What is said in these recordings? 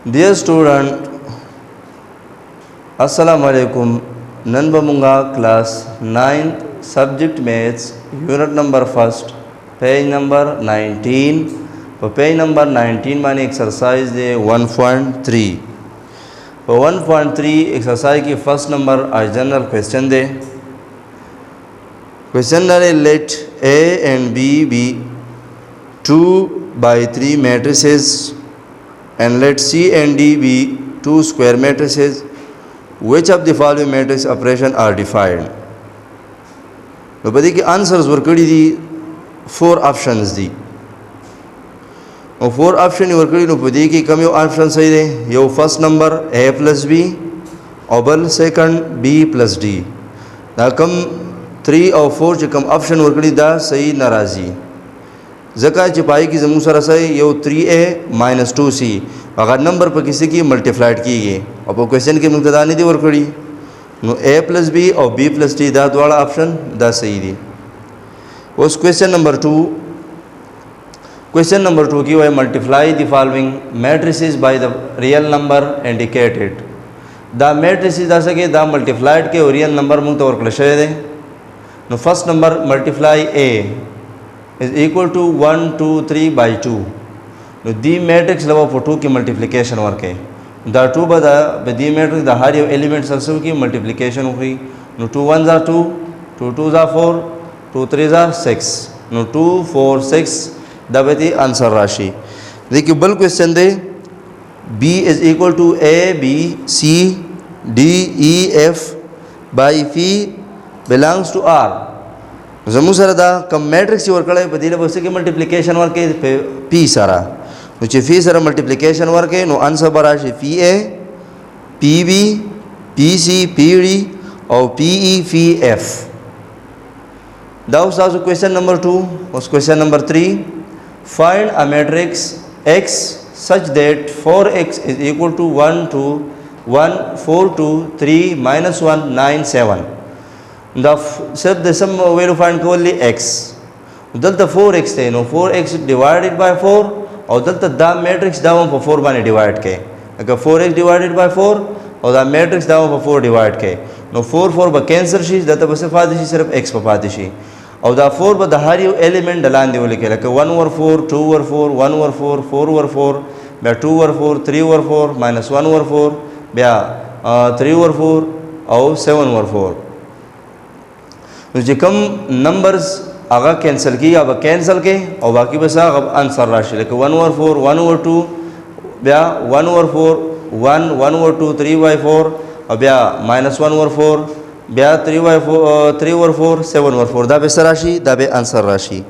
Dear student, Assalamu alaikum. Nanba munga class 9th subject maths unit number 1st page number 19. For page number 19 माने exercise दे 1.3. For 1.3 exercise की first number आज general question दे. Question है let A and B be 2 by 3 matrices and let C and D be 2 square matrices. Which of the following matrix operation are defined? तो बदी के आंसर्स वर्कड़ी दी 4 ऑप्शंस दी और 4 ऑप्शन वर्कड़ी नो बदी की कम यो ऑप्शन सही दे यो first number A plus B और सेकंड B plus D दा कम 3 और 4 जो कम ऑप्शन वर्कड़ी दा सही नाराजी जका चिपाई की जमू सर सही यो 3A minus 2C अगर नंबर पर किसी की मल्टीप्लाइड की गई और क्वेश्चन की मुक्तदा नहीं दी वर्कड़ी नो A plus B और B plus D दा द्वारा ऑप्शन दा सही दी उस क्वेश्चन नंबर 2 की वह multiply the following matrices by the real number indicated the matrices दा सके दा मल्टीप्लाइड के रियल नंबर मुक्त और क्लशे they know first number multiply A is equal to 1 2 3 by 2 नो दी मैट्रिक्स लवा for 2 की मल्टीप्लिकेशन वर्क है द 2 बदा दी मैट्रिक्स द हर एलिमेंट सब की मल्टीप्लिकेशन हुई नो 2 1 are 2 2 2 are 4 2 3 are 6 नो 2 4 6 दबती आंसर राशि देखिए बल क्वेश्चन दे B is equal to A B C D E F by P belongs to R जमू सर दा कम मैट्रिक्स वर्क है बदीले बस के मल्टीप्लिकेशन वर्क है P सारा नुचे फी सारा मल्टीप्लिकेशन वर्क है नो आंसर बराशी P A P B P C P D और P E P F दाउस आसु क्वेश्चन नंबर 2 उस question number 3 find a matrix X such that 4X is equal to 1 2 1 4 2 3 minus 1 9 7 the sum value find only X delta 4X थे no 4X divided by 4 और delta दा मैट्रिक्स दावों पर 4 बाने डिवाइड के अगर 4X divided by 4 और दा मैट्रिक्स दावों पर 4 डिवाइड के नो 4 4 बा कैंसर शी दाता बस फादिशी सिर्फ X पर फादिशी और दा 4 बा दहारी एलिमेंट डलान दे बोले के लगे 1 over 4 2 over 4 1 over 4 4 over 4 बया 2 over 4 3 over 4 minus 1 over 4 बया 3 over 4 और 7 over 4 जो कम नंबर्स आगा कैंसिल की अब कैंसिल के और बाकी बस अब आंसर राशि लेके 1 over 4 1 over 2 बया 1 over 4 1 1 over 2 3 by 4 और बया minus 1 over 4 बया 3 by 4 3 over 4 7 over 4 दा बेस राशि दा बे आंसर राशि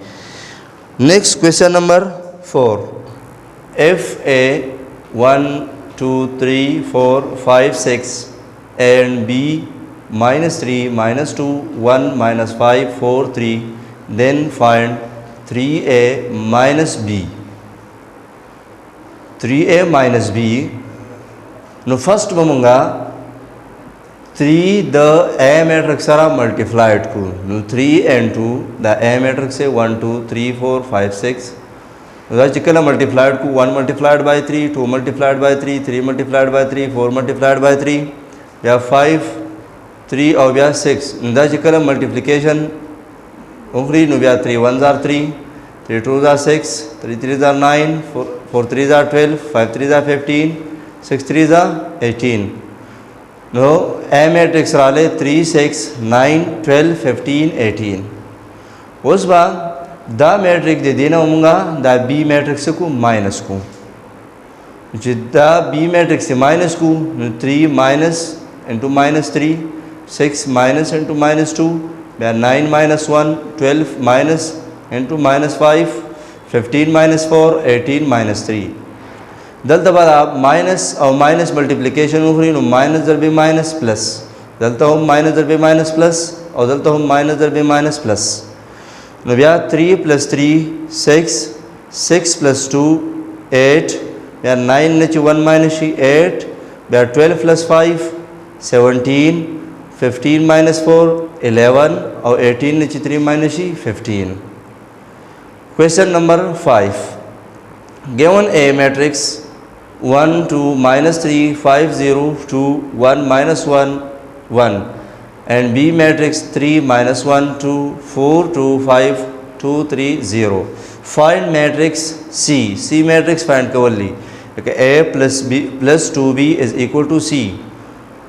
next question number 4 if A 1 2 3 4 5 6 and B minus 3 minus 2 1 minus 5 4 3 then find 3A minus B 3A minus B no first बमूंगा 3 the A matrix सारा multiplied को no 3 and 2 the A matrix से 1 2 3 4 5 6 दा चिकला multiplied को 1 multiplied by 3 2 multiplied by 3 3 multiplied by 3 4 multiplied by 3 या 5 3 और ब्या 6 दा चिकला मल्टीप्लिकेशन उखरी नु ब्या 3 1s are 3 3 2s are 6 3 3s are 9 4 3s are 12 5 3s are 15 6 3s are 18 नो A मैट्रिक्स राले 3 6 9 12 15 18 उस बाद दा मैट्रिक्स दे देना होगा दा B मैट्रिक्स को माइनस को जिद्दा B मैट्रिक्स से माइनस को 3 minus into minus 3 6 minus into minus 2 we are 9 minus 1 12 minus into minus 5 15 minus 4 18 minus 3 दलता बाद आप माइनस और माइनस मल्टीप्लिकेशन उखरी नो माइनस दर बी माइनस प्लस दलता हम माइनस दर बी माइनस प्लस और दलता हम माइनस दर बी माइनस प्लस नो ब्या 3 plus 3 6 6 plus 2 8 we are 9 nechi 1 minus 8 we are 12 plus 5 17 15 minus 4 11 और 18 नीचे 3 minus 15 Question number 5 given A matrix 1 2 minus 3 5 0 2 1 minus 1 1, and B matrix 3 minus 1 2 4 2 5 2 3 0. Find matrix C. C matrix find cavalry. Okay, A plus B plus 2B is equal to C.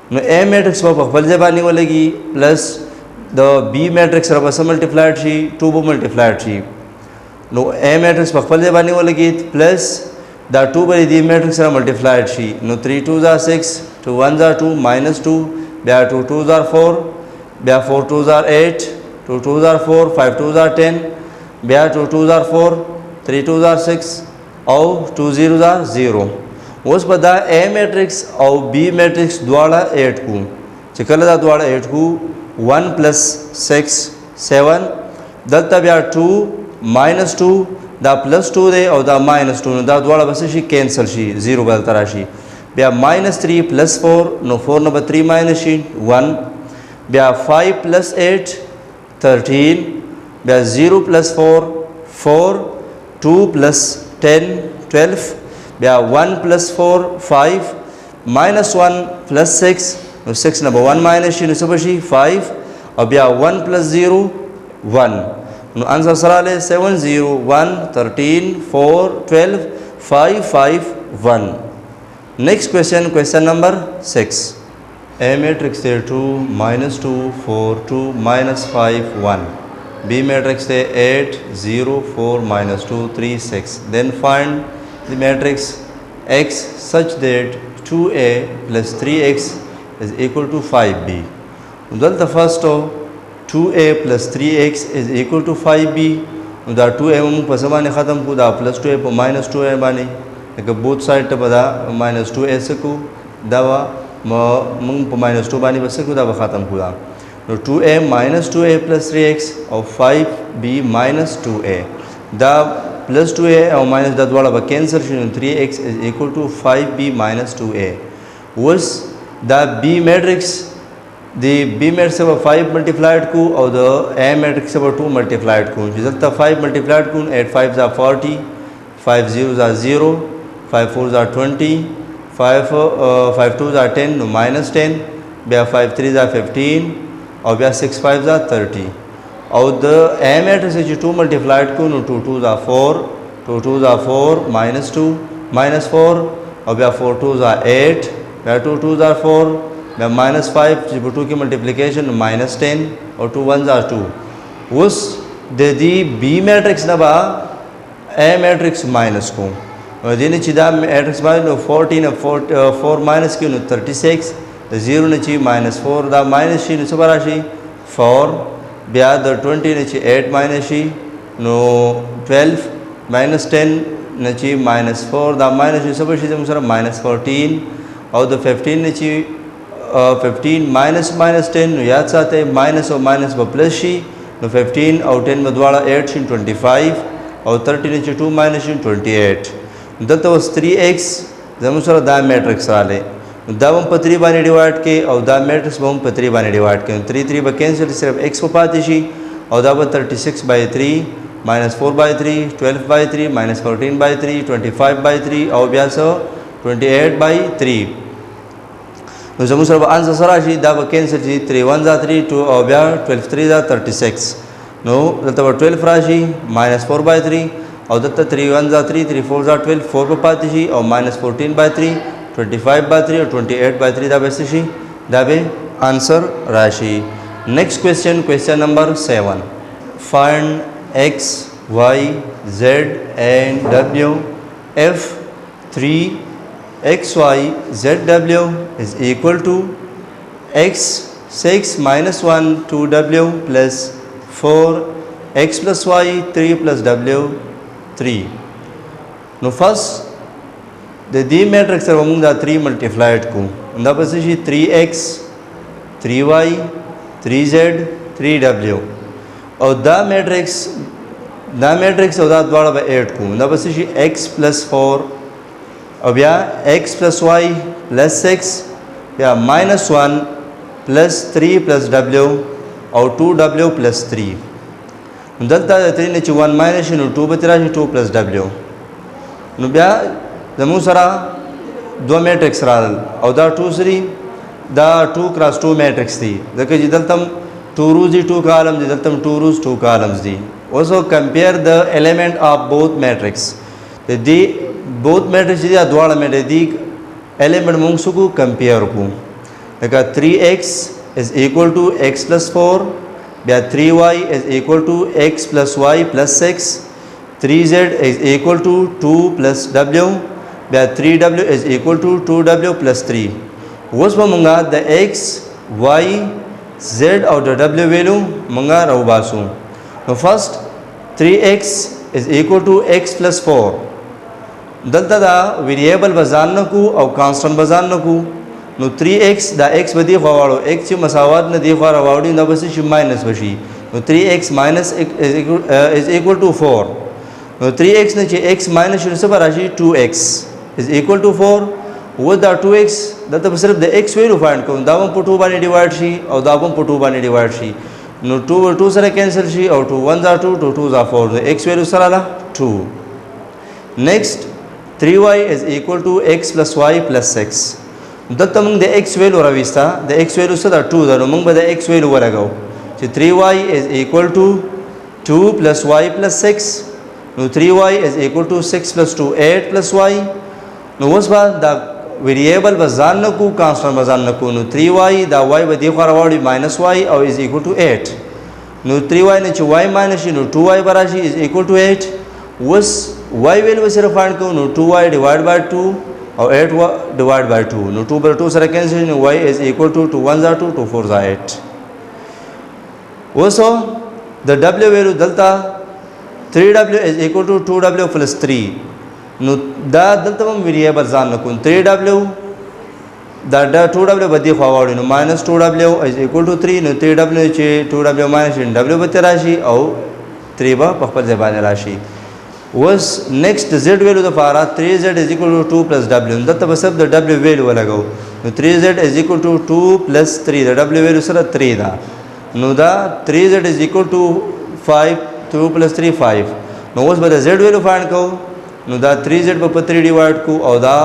Now A matrix पर पखल जबानी वालेगी plus the B matrix रबा से multiplied she 2 बो multiplied she. Now A matrix Pakhal जबानी वालेगी plus the 2 by the matrix rava multiplied she. Now 3 2s are 6, 2 1s are 2, minus 2, bya 2 2s are 4, bya 4 2s are 8, 2 2s are 4, 5 2s are 10, bya 2 2s are 4, 3 2s are 6, और 2 0s are 0. उस पता A matrix और B matrix द्वारा 8 को चिकल दा द्वारा 8 को 1 plus 6 7 दलता ब्या 2 minus 2 दा plus 2 दे और दा minus 2 दा द्वारा बस शी कैंसल शी 0 बदलता राशि ब्या minus 3 plus 4 नो 4 नंबर 3 minus शी 1 ब्या 5 plus 8 13 ब्या 0 plus 4 4 2 plus 10 12 ब्या 1 plus 4 5 minus 1 plus 6 no 6 number 1 minus she no super she 5 और ब्या 1 plus 0 1 no आंसर सरा ले 7 0 1 13 4 12 5 5 1. Next question, question number 6. A matrix से 2 minus 2 4 2 minus 5 1. B matrix से 8 0 4 minus 2 3 6. Then find the matrix X such that 2A plus 3X is equal to 5B. Udal the first 2A plus 3X is equal to 5B. Uda 2A mu pasamane khatam ku da plus 2A po minus 2A bani. Like both side ta bada minus 2A se ku dawa mu po minus 2 bani bas ku da khatam ku da. Now 2A minus 2A plus 3X or 5B minus 2A. The plus 2A or minus that wala ba cancel 3X is equal to 5B minus 2A. Was the B matrix, the B matrix of 5 multiplied ku or the A matrix of 2 multiplied ku. Result of 5 multiplied ku 8 5s are 40, 5 zeros are 0, 5 4s are 20, 5 2s are 10 no minus 10, 5 3s are 15 और ब्या 6 5s are 30. और the A matrix is 2 multiplied को no 2 2s are 4, 2 2s are 4 minus 2 minus 4 और ब्या 4 2s are 8, ब्या 2 2s are 4, ब्या minus 5 जब 2 की multiplication minus 10 और 2 1s are 2. उस दे दी B matrix ना बा A matrix minus को और देने चिदा matrix बा no 14 4 minus की no 36 0 नची minus 4 दा minus शी नुसबा राशि 4 ब्या द 20 नची 8 minus शी नो 12 minus 10 नची minus 4 दा minus शी सब शी जमुसरा minus 14 और द 15 नची 15 minus 10 नो याद साथे minus और minus ब प्लस शी नो 15 और 10 में द्वारा 8 शी 25 और 30 नची 2 minus शी 28. दत्त was 3x जमुसरा दा मैट्रिक्स वाले दावम पत्री बानी डिवाइड के और दा मैट्रिक्स बम पत्री बानी डिवाइड के 3 3 पर कैंसिल सिर्फ x को पाती शी और दाव 36 by 3 minus 4 by 3 12 by 3 minus 14 by 3 25 by 3 और ब्यास 28 by 3. तो जमु सर आंसर सराशी दाव कैंसिल शी 3 1 जा 3 2 और ब्या 12 3 जा 36. नो दत्ता 12 राशि minus 4 by 3 और दत्ता 3 1 जा 3 3 4 जा 12 4 पर पाती शी और minus 14 by 3 25 by 3 और 28 by 3 दाबे शी दाबे आंसर राशि. Next question, question number 7. Find x y z and w if 3 x y z w is equal to x 6 minus 1 2 w plus 4 x plus y 3 plus w 3. Now first the D matrix are among the 3 multiplied को the position 3x 3y 3z 3w और the matrix और the द्वारा by 8 को the position x plus 4 अब या x plus y plus 6 या minus 1 plus 3 plus w और 2w plus 3 दलता 3 ने 1 minus 2 बचरा 2 plus w नु ब्या जमू सरा دو میټرکس رال او دا 2 3 دا 2 क्रॉस 2 میټرکس دی ځکه چې دلته 2 روز دي 2 کالم دي دلته 2 روز 2 کالمز دي. also compare the element of both matrix د دې both matrix دي دواړه میټرکس دي element موږ سکو compare کو لکه 3x is equal to x plus 4 بیا 3y is equal to x plus y plus 6 3z is equal to 2 plus w بیا 3w is equal to 2w plus 3. اوس به مونږه د x y z او د w ویلو مونږه راوباسو. نو فرست 3x is equal to x plus 4 دلته دا ویریبل بزان نکو او کانسټنټ بزان نکو. نو 3x دا x به دی خواړو x چې مساوات نه دی خوا راوړي نو بس چې ماینس بشي. نو 3x minus is equal to 4. نو 3x نه چې x minus شنو څه راشي 2x is equal to 4. و دا 2x دلته صرف د x ویلو فایند کوم دا هم په 2 باندې ډیوایډ شي او دا هم په 2 باندې ډیوایډ شي. نو 2 سره کینسل شي او 2 1 are 2 2 2 are 4 د x ویلو سره لا 2. next 3y is equal to x plus y plus 6 دلته موږ د x ویلو راويستا د x ویلو سره 2 دا نو موږ به د x ویلو ولګاو چې 3y is equal to 2 plus y plus 6 نو 3y is equal to 6 plus 2 8 plus y. نو اوس به دا ویریبل بزان نکو کانسټنټ بزان نکو. نو 3y دا y به دی خو راوړي minus y او is equal to 8. نو 3y نه چې y minus شي نو 2y براشي is equal to 8. اوس y ویل به صرف فایند کوو نو 2y divided by 2 او 8 divided by 2 نو 2 by 2 سره کینسل نو y is equal to 2 1 are 2 2 4 are 8. اوسو د w ویلو دلته 3w is equal to 2w plus 3 نو دا دلته هم ویریبل ځان نکو 3w دا 2w به دی خوا واړو نو minus 2w is equal to 3 نو 3w چې 2w minus w به راشي او 3 به په خپل ځای باندې راشي. اوس next z ویلو د پاره 3z is equal to 2 plus w دلته به صرف د w ویلو ولګاو نو 3z is equal to 2 plus 3 د w ویلو سره 3 دا نو دا 3z is equal to 5 2 plus 3 5. نو اوس به د z ویلو فایند کوو نو دا 3z په 3 ډیوایډ کو او دا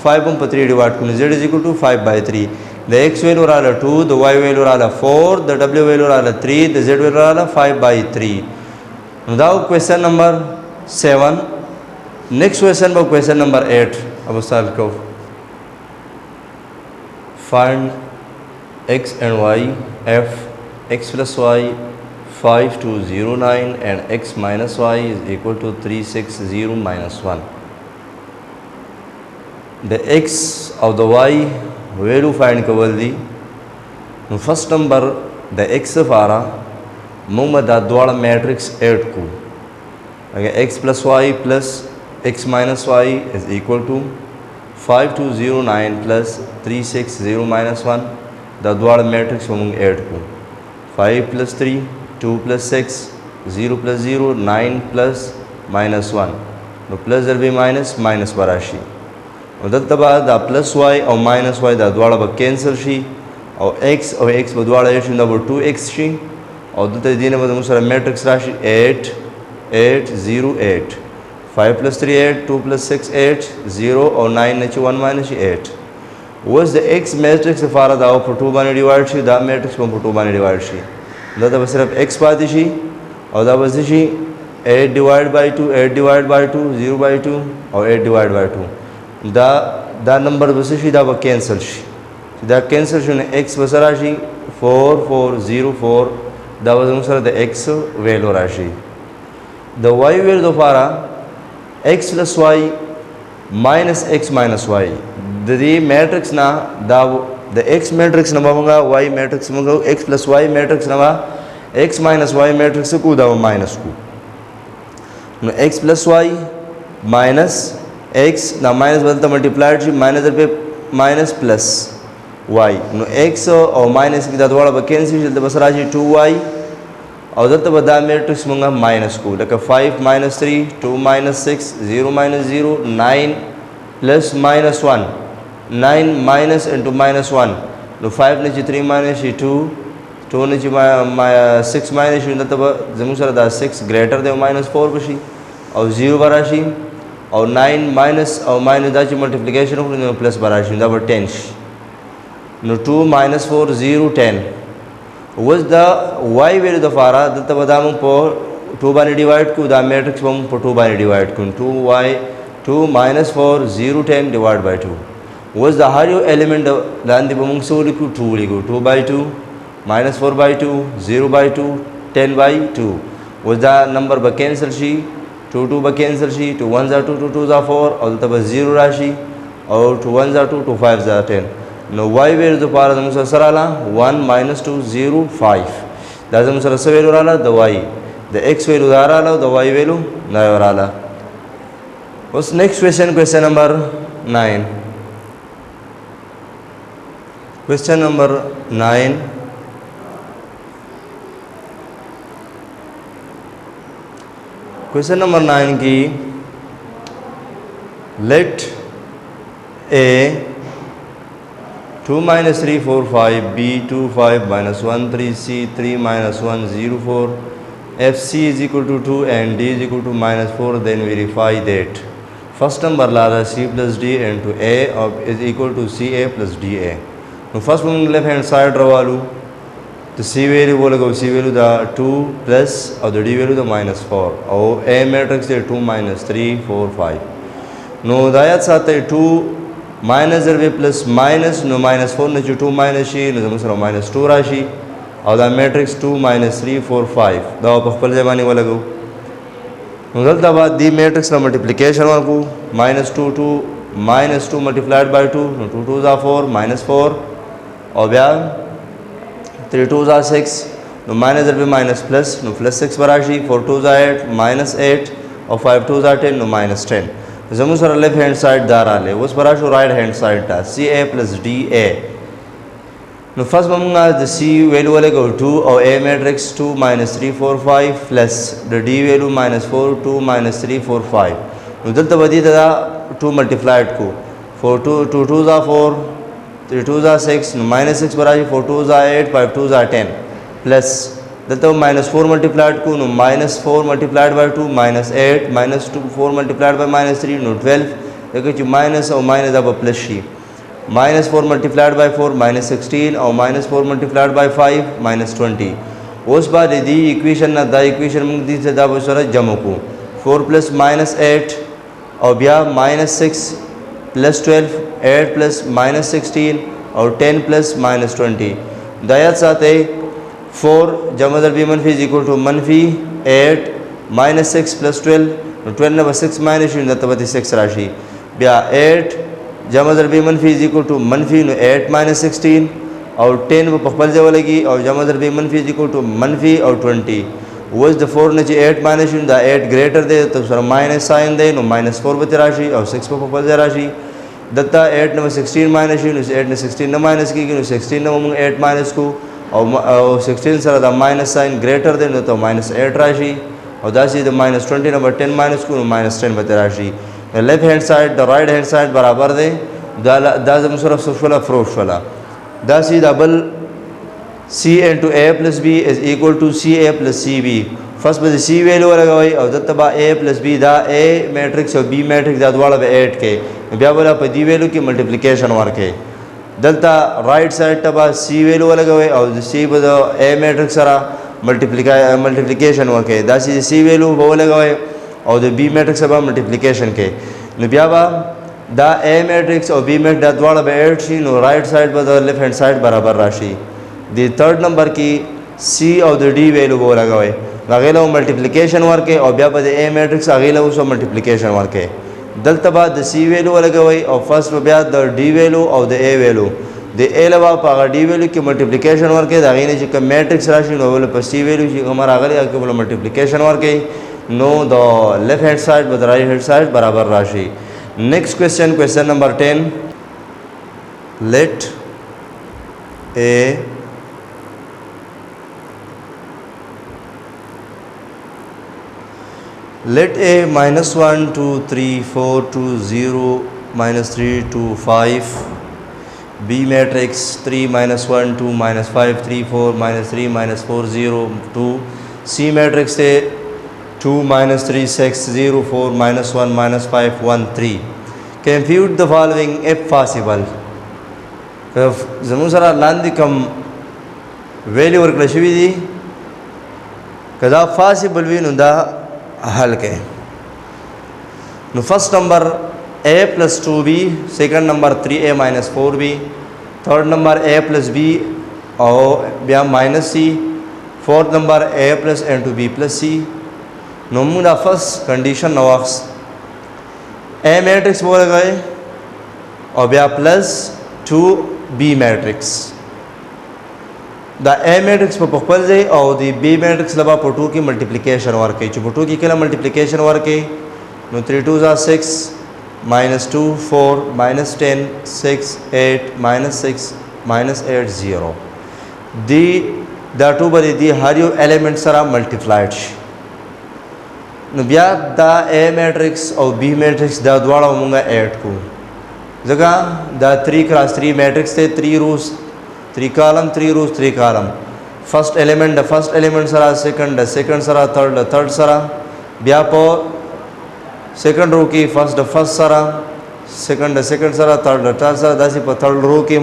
5 هم په 3 ډیوایډ کو نو z is equal to 5 by 3. د x ویلو رااله 2 د y ویلو رااله 4 د w ویلو رااله 3 د z ویلو رااله 5 by 3. نو دا کوېسچن نمبر 7. next question by question number 8 अब सॉल्व करो. find x and y f x plus y 5209 and x minus y is equal to 360 minus 1. the x of the y value find Kawal the. first number the x फारा मुंग दा द्वारा मैट्रिक्स 8 को अगर x plus y plus x minus y is equal to 5209 plus 360 minus 1 दा द्वारा मैट्रिक्स मुंग 8 को 5 plus 3 2 plus 6 0 plus 0 9 plus minus 1 नो प्लस जर भी माइनस बराशी और दलता बाद दा प्लस y और माइनस y दा द्वारा ब कैंसल शी और x बद्वारा ये शी दा 2x शी और दलता दीने बद मुसरा मैट्रिक्स राशि 8 8 0 8 5 plus 3 8 2 plus 6 8 0 और 9 नची 1 minus 8 was the x matrix फारा दा पर 2 बाने डिवाइड शी दा मैट्रिक्स पर 2 बाने डिवाइड शी दा बस सिर्फ x पाती शी और दा बस शी 8 divided by 2 8 divided by 2 0 by 2 और 8 divided by 2 दा नंबर बस शी दा ब कैंसल शी दा कैंसल शी ने x बस राशि 4 4 0 4 दा बस मुसरा द x वैल्यू राशि the y वैल्यू दो फारा x plus y minus x minus y the matrix na da the x matrix na manga y matrix manga x plus y matrix na x minus y matrix को da minus को no x plus y minus x na minus बदलता multiplied she minus पे minus plus y no x और minus की दादवाड़ा बकेंसी चलते बस राशि 2y और दत्त बदा मैट्रिक्स मंगा माइनस को लेकर 5 minus 3 2 minus 6 0 minus 0 9 plus minus 1 9 minus into minus 1 no 5 नीचे 3 minus 2 2 नीचे 6 minus दत्त ब जमुसर दा 6 greater than minus 4 बशी और 0 बराशी और 9 माइनस और माइनस दाची मल्टीप्लिकेशन प्लस बराशी दा 10 नो 2 minus 4 0 10 was the y value the fara the badam po 2 by divide ku the matrix bam po 2 by divide ku 2y 2 minus 4 0 10 divided by 2 was the higher element land the bam so liku 2 by 2 minus 4 by 2 0 by 2 10 by 2 was the number by cancel she 2 by cancel she 2 1s are 2 2 2s are 4 और तब 0 राशि और 2 1s are 2 2 5s are 10 no y value the para the sarala 1 minus 2 0 5 that's the sarasa value rala the y the x value rala the y value na rala. What's next question number 9. Question number 9. Question number 9 की let a 2 minus 3 4 5 b 2 5 minus 1 3 c 3 minus 1 0 4 f c is equal to 2 and d is equal to minus 4 then verify that first number lada c plus d into a is equal to ca plus da. Now first one left hand side rawalu the c value बोलेगा c value the 2 plus और the d value the minus 4 और a matrix है 2 minus 3 4 5 नो दायत साथ है 2 minus जरबे plus minus no minus 4 ने जो 2 minus शी नो जमसरा minus 2 राशि और the matrix 2 minus 3 4 5 दाव पखपल जमाने वाला गो नो दलता बाद दी matrix ना multiplication वाला को minus 2 2 minus 2 multiplied by 2 नो 2 2s are 4 minus 4 और ब्या 3 2s are 6 नो minus जरबे minus plus नो plus 6 बराशी 4 2s are 8 minus 8 और 5 2s are 10 नो minus 10 जमून सर लेफ्ट हैंड साइड दार आले उस पर आशु राइट हैंड साइड था C A plus D A नो फर्स्ट बमूंगा द सी वैल्यू वाले को 2 और ए मैट्रिक्स 2 minus 3 4 5 प्लस द डी वैल्यू minus 4 2 minus 3 4 5 नो दल तो बदी था 2 मल्टीप्लाइड को 4 2 2 2s are 4 3 2s are 6 no minus 6 बराबर 4 2s are 8 5 2s are 10 प्लस दलता minus 4 multiplied को नो minus 4 multiplied by 2 minus 8 minus 2 4 multiplied by minus 3 नो 12 एक minus और minus अब plus she minus 4 multiplied by 4 minus 16 और minus 4 multiplied by 5 minus 20 उस बाद यदि इक्वेशन ना दा इक्वेशन मुझे से दा बस वाला जमो को 4 plus minus 8 और ब्या minus 6 plus 12 8 plus minus 16 और 10 plus minus 20 दायत साथ है 4 जमा दर बी मनफी इज इक्वल टू मनफी 8 minus 6 plus 12 12 नंबर 6 minus यूं दत्तवती 6 राशि ब्या 8 जमा दर बी मनफी इज इक्वल टू मनफी 8 minus 16 और 10 वो पखपल जे वालेगी और जमा दर बी मनफी इज इक्वल टू मनफी और 20 was the 4 ने 8 minus यूं द 8 ग्रेटर दे तो सर माइनस साइन दे नो minus 4 बते राशि और 6 वो पखपल जे राशि दत्ता 8 नंबर 16 minus यूं 8 ने 16 न माइनस की 16 नंबर 8 minus को और 16 सर the minus sign greater than तो minus 8 राशि और दासी द minus 20 नंबर 10 minus को minus 10 बते राशि left hand side the right hand side बराबर दे दा जम सर सुफला फ्रोश वाला दासी double c into a plus b is equal to ca plus cb first बजे c वैल्यू वाला गई और दत्तबा a plus b दा a मैट्रिक्स और b मैट्रिक्स दा द्वारा बे 8 के ब्या बोला पर d वैल्यू की मल्टीप्लिकेशन वर्क है दलता राइट साइड तबा c वैल्यू वाला गए और c बदो a मैट्रिक्स सरा मल्टीप्लिकेशन वर्क है दासी c वैल्यू बोला गए और b मैट्रिक्स सब मल्टीप्लिकेशन के ब्याबा दा a मैट्रिक्स और b मैट्रिक्स दा द्वारा बे 8 शी नो राइट साइड बदो लेफ्ट हैंड साइड बराबर राशि दी थर्ड नंबर की c और द d वैल्यू बोला गए अगेला मल्टीप्लिकेशन वर्क है और ब्या बदे a मैट्रिक्स अगेला उसो मल्टीप्लिकेशन वर्क है दलतबा द c वैल्यू वाला गए और फर्स्ट ब्या द d वैल्यू और the a value the a लवा पागा d वैल्यू की मल्टीप्लिकेशन वर्क है अगेने जी मैट्रिक्स राशि नो बोले पर c वैल्यू जी हमारा अगले आके बोला मल्टीप्लिकेशन वर्क है no the left hand side बद राइट हैंड साइड बराबर राशि. Next question number 10 let a minus 1 2 3 4 2 0 minus 3 2 5 b matrix 3 minus 1 2 minus 5 3 4 minus 3 minus 4 0 2 c matrix से 2 minus 3 6 0 4 minus 1 minus 5 1 3. Compute the following if possible. زمون سره لاندې کوم ویلیو ورکړل شوي دي که دا پاسبل وي نو دا حل کړئ. نو فرست نمبر a plus 2b, second number 3a minus 4b, third number a plus b او بیا minus c, fourth number a plus into b plus c. نو موږ دا فرست کنډیشن نو واخست a میټرکس ولګئ او بیا پلس 2b میټرکس. دا a میټرکس په خپل ځای او دی b میټرکس لبا په 2 کې ملټیپلیکیشن ورکړي چې په 2 کې کله ملټیپلیکیشن ورکړي نو 3 2 6 minus 2 4 minus 10 6 8 minus 6 minus 8 0. دی دا 2 باندې دی هر یو الیمنٹ سره ملټیپلایډ شي. نو بیا دا a میټرکس او b میټرکس دا دواړه موږ اډ کو ځکه دا 3 cross 3 میټرکس ته 3 روز 3 کالم 3 روز 3 کالم. فرست الیمنٹ د فرست الیمنٹ سره سیکنڈ د سیکنڈ سره تھرڈ د تھرڈ سره بیا په سیکنڈ رو کې فرست د فرست سره سیکنڈ د سیکنڈ سره تھرڈ د تھرڈ سره داسې په تھرڈ رو کې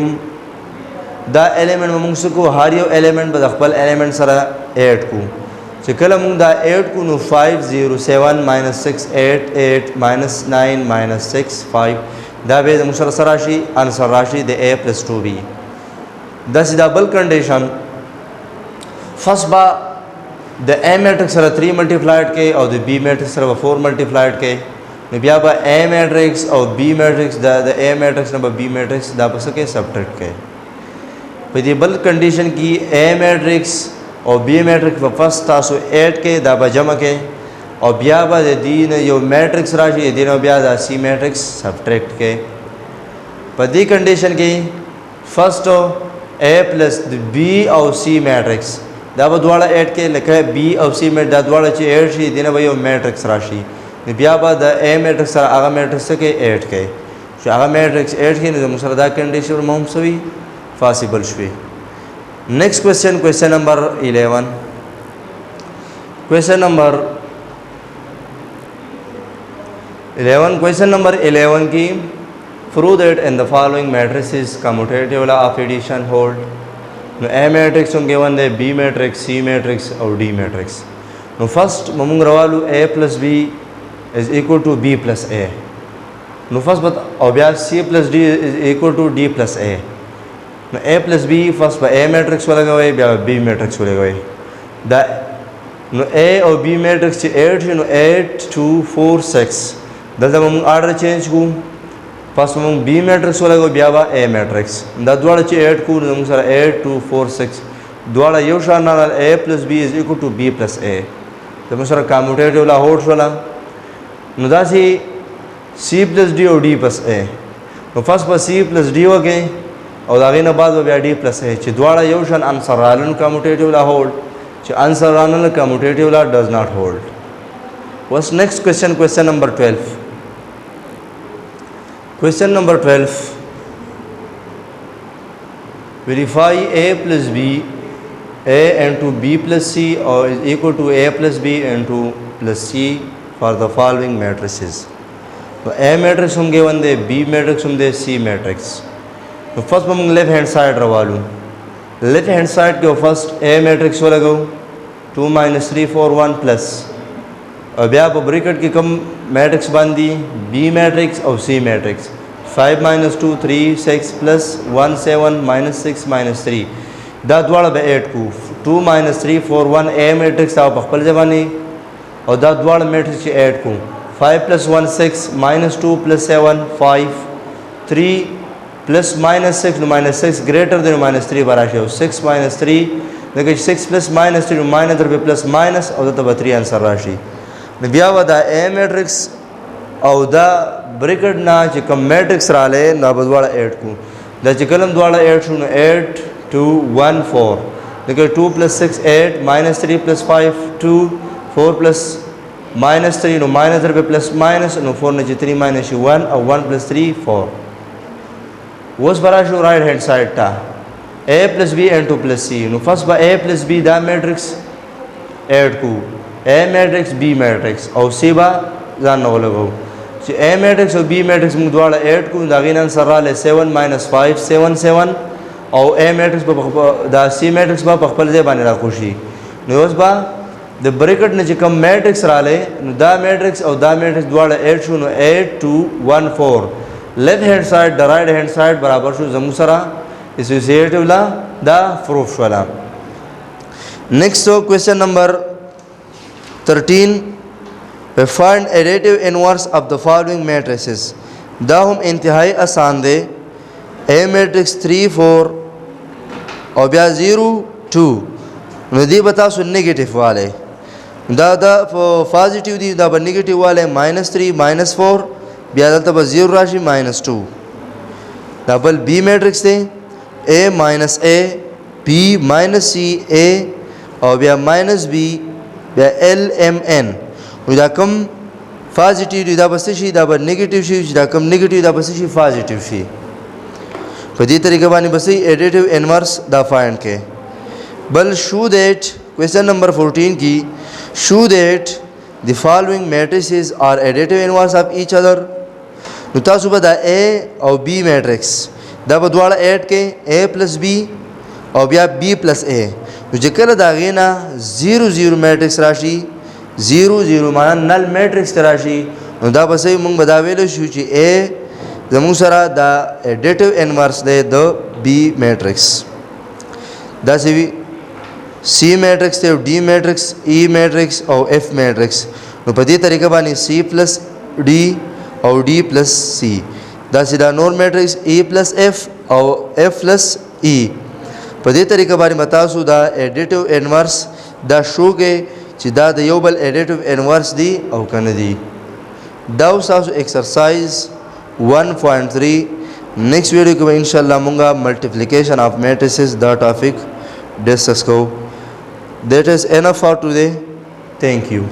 دا الیمنٹ موږ څه کو هر یو الیمنٹ به خپل الیمنٹ سره اډ کو چې کله موږ دا اډ کو نو 5 0 7 minus 6 8 8 minus 9 minus 6 5 دا به موږ سره راشي انسر راشي د a plus 2b. دا سیدا بل کنډیشن فرست با د a میټرکس سره 3 ملټیپلایډ کې او د b میټرکس سره 4 ملټیپلایډ کې نو بیا به a میټرکس او b میټرکس د a میټرکس نه b میټرکس دا پس کې سبټریکټ کې. په دې بل کنډیشن کې a میټرکس او b میټرکس په فرست تاسو 8 کې دا به جمع کې او بیا به د دې یو میټرکس راشي د نو بیا د c میټرکس سبټریکټ کې. په دې کنډیشن کې فرست a plus b او c میټرکس دا به دواړه اډ کې لکه b او c میټ دا دواړه چې اډ شي دینه به یو میټرکس راشي بیا به د a میټرکس سره هغه میټرکس کې اډ کې چې هغه میټرکس اډ کې نو سره دا کنډیشن مهم سوي پاسبل شوي. نیکسٹ کوېسچن کوېسچن نمبر 11 کوېسچن نمبر 11 की prove that in the following matrices commutative law of addition hold. Now a matrix हम given the b matrix, c matrix और d matrix. Now first ममुंग रवालू a plus b is equal to b plus a. Now first बता obvious c plus d is equal to d plus a. Now a plus b first by a matrix वाला गवाए b matrix वाला गवाए. That now a और b matrix ची 8 है. Now 8 2 4 6. दल्दा ममुंग order change को फर्स्ट ममुंग b मैट्रिक्स वाला को बिया बा a मैट्रिक्स दा द्वाड़ा ची 8 को ममुंग सर 8 2 4 6 द्वाड़ा यो शान नाल a plus b is equal to b plus a तो ममुंग सर कम्यूटेटिव ला होट्स वाला नुदा सी c plus d और d plus a तो फर्स्ट पर c plus d हो गए और आगे ना बाद वो बिया d plus a ची द्वाड़ा यो शान आंसर रालन कम्यूटेटिव ला होल्ड ची आंसर रालन कम्यूटेटिव ला does not hold. What's next question? Question number 12. Question number 12. Verify a plus b, a into b plus c or is equal to a plus b into plus c for the following matrices. So a matrix हम given दे, b matrix हम दे, c matrix. तो first हम left hand side रवालू. Left hand side के first a matrix वाला गो 2 minus 3 4 1 plus. अब यहाँ पर ब्रैकेट की कम मैट्रिक्स बांधी b मैट्रिक्स और c मैट्रिक्स 5 minus 2 3 6 plus 1 7 minus 6 minus 3 दा द्वारा बे 8 को 2 minus 3 4 1 a मैट्रिक्स आप पहले जमाने और दा द्वारा मैट्रिक्स 8 को 5 plus 1 6 minus 2 plus 7 5 3 plus minus 6 no minus 6 greater than minus 3 बराबर है 6 minus 3 देखिए 6 plus minus 3 minus 3 plus minus और दा 3 आंसर राशि بیا ودا a میټرکس او دا ब्रैकेट ना چې کوم میټرکس رااله نو بدواړه 8 کو دا چې کلم دواړه 8 شو 8 2 1 4 دغه 2 + 6 8 -3 + 5 2 4 + -3 نو -3 + minus نو 4 نه 3 - 1 او 1 + 3 4 وس برا شو राइट हैंड साइड टा a + b + c نو फर्स्ट बा a + b دا میټرکس 8 को ए मैट्रिक्स बी मैट्रिक्स और सी बा ځان نه ولګو چې ए मैट्रिक्स او बी मैट्रिक्स موږ دواړه ایډ کوو دا غین انسر رااله 7 - 5 7 7 او ए मैट्रिक्स په دا سی मैट्रिक्س په خپل ځای باندې راکوشي نو اوس با د بریکټ نه چې کوم میټرکس رااله نو دا میټرکس او دا میټرکس دواړه 8 شو نو 8 2 1 4 لیفٹ هاند ساید د رائټ هاند ساید برابر شو زمو سره اسوسییټیو لا دا پروف شولا نیکسٹ کوېسچن نمبر 13 we find additive inverse of the following matrices دا هم انتہائی آسان دے A matrix 3 4 او بیا 0 2 نو دی بتا سو نیگیٹیو والے دا پازیٹیو دی دا نیگیٹیو والے -3 -4 بیا دلته به 0 راشي -2 دا بل بی میټرکس دی A - A B - C A او بیا -B بیا LMN نو دا کم پازیټیو دی دا بس شي دا به نیگیټیو شي دا کم نیگیټیو دا بس شي پازیټیو شي په دې طریقه باندې بس ایډیټیو انورس دا فایند کې بل شو دیٹ کوېسچن نمبر 14 کی show that the following matrices are additive inverse of each other نو تاسو به دا A او B matrix دا به دواړه ایډ کې A plus B او بیا B plus A نو چې کله دا غینا 0 0 matrix راشي 0 0 معنا نل matrix راشي نو دا به صحیح موږ به دا ویل شو چې A زموږ سره دا additive inverse دی د B matrix دا سی C matrix ته D matrix E matrix او F matrix نو په دې طریقه باندې C plus D او D plus C دا سیدا نور matrix E plus F او F plus E په دې طریقه باندې متاسو دا additive inverse دا شو کې چې دا د یو بل additive inverse دی او کنه دی دا اوسه exercise 1.3 next video کې ان شاء الله مونږه multiplication of matrices دا topic discuss کو. That is enough for today. Thank you.